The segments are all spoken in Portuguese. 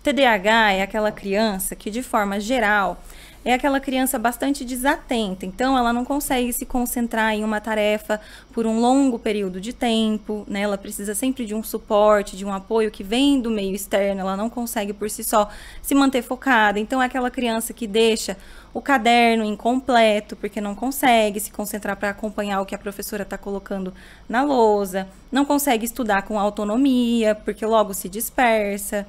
TDAH é aquela criança que, de forma geral, é aquela criança bastante desatenta. Então, ela não consegue se concentrar em uma tarefa por um longo período de tempo, né? Ela precisa sempre de um suporte, de um apoio que vem do meio externo. Ela não consegue, por si só, se manter focada. Então, é aquela criança que deixa o caderno incompleto, porque não consegue se concentrar para acompanhar o que a professora está colocando na lousa. Não consegue estudar com autonomia, porque logo se dispersa.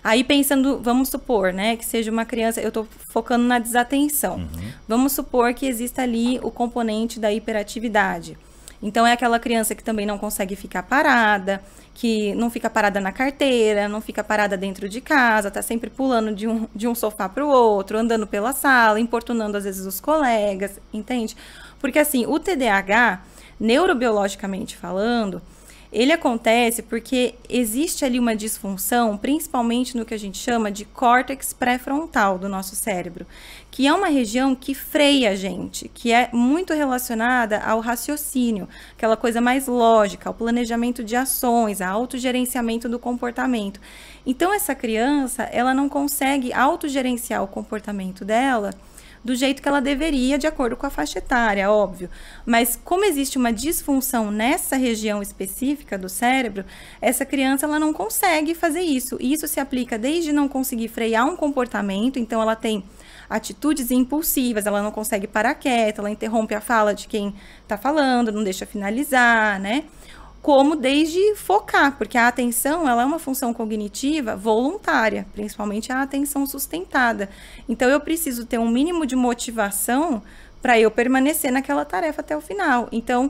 Aí pensando, vamos supor, né, que seja uma criança, eu estou focando na desatenção. Vamos supor que exista ali o componente da hiperatividade. Então é aquela criança que também não consegue ficar parada, que não fica parada na carteira, não fica parada dentro de casa, está sempre pulando de um sofá para o outro, andando pela sala, importunando às vezes os colegas, entende? Porque assim, o TDAH, neurobiologicamente falando, ele acontece porque existe ali uma disfunção, principalmente no que a gente chama de córtex pré-frontal do nosso cérebro, que é uma região que freia a gente, que é muito relacionada ao raciocínio, aquela coisa mais lógica, ao planejamento de ações, ao autogerenciamento do comportamento. Então, essa criança, ela não consegue autogerenciar o comportamento dela do jeito que ela deveria, de acordo com a faixa etária, óbvio. Mas como existe uma disfunção nessa região específica do cérebro, essa criança ela não consegue fazer isso. E isso se aplica desde não conseguir frear um comportamento, então ela tem atitudes impulsivas, ela não consegue parar quieta, ela interrompe a fala de quem está falando, não deixa finalizar, né? Como desde focar, porque a atenção ela é uma função cognitiva voluntária, principalmente a atenção sustentada. Então, eu preciso ter um mínimo de motivação para eu permanecer naquela tarefa até o final. Então,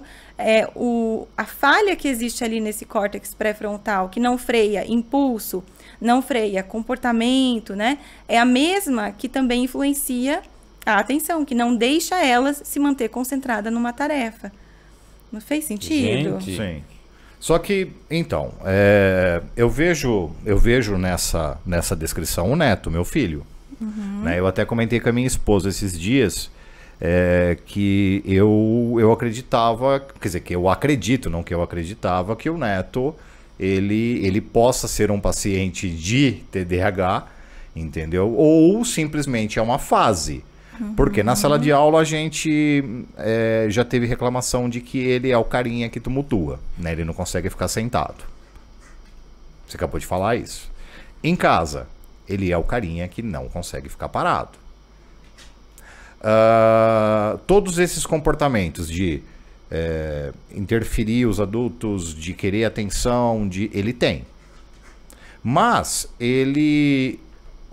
a falha que existe ali nesse córtex pré-frontal, que não freia impulso, não freia comportamento, né? É a mesma que também influencia a atenção, que não deixa ela se manter concentrada numa tarefa. Não fez sentido? Gente. Sim. Só que, então, eu vejo nessa descrição o Neto, meu filho. Né? Eu até comentei com a minha esposa esses dias que eu acreditava, quer dizer, que eu acredito, não que eu acreditava, que o Neto, ele possa ser um paciente de TDAH, entendeu? Ou simplesmente é uma fase. Porque na sala de aula a gente já teve reclamação de que ele é o carinha que tumultua, né? Ele não consegue ficar sentado. Você acabou de falar isso. Em casa, ele é o carinha que não consegue ficar parado. Todos esses comportamentos de interferir os adultos, de querer atenção, ele tem. Mas ele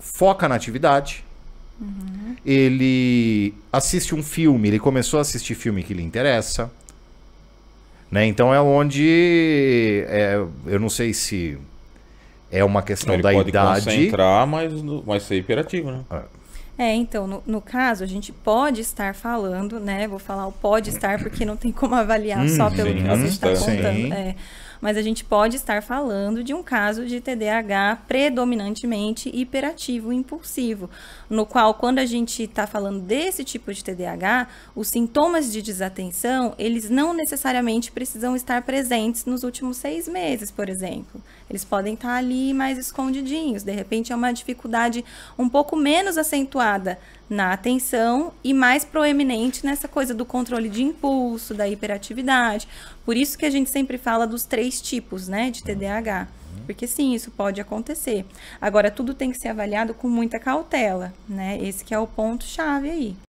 foca na atividade. Ele assiste um filme, ele começou a assistir filme que lhe interessa, né? Então é onde eu não sei se é uma questão da idade. Ele pode concentrar, mas vai ser hiperativo, né? Então, no caso, a gente pode estar falando, né? Vou falar o pode estar porque não tem como avaliar só pelo que você está contando. Mas a gente pode estar falando de um caso de TDAH predominantemente hiperativo e impulsivo, no qual, quando a gente está falando desse tipo de TDAH, os sintomas de desatenção, eles não necessariamente precisam estar presentes nos últimos 6 meses, por exemplo. Eles podem estar ali mais escondidinhos, de repente é uma dificuldade um pouco menos acentuada na atenção e mais proeminente nessa coisa do controle de impulso, da hiperatividade. Por isso que a gente sempre fala dos 3 tipos, né, de TDAH. Porque sim, isso pode acontecer. Agora, tudo tem que ser avaliado com muita cautela, né? Esse que é o ponto-chave aí.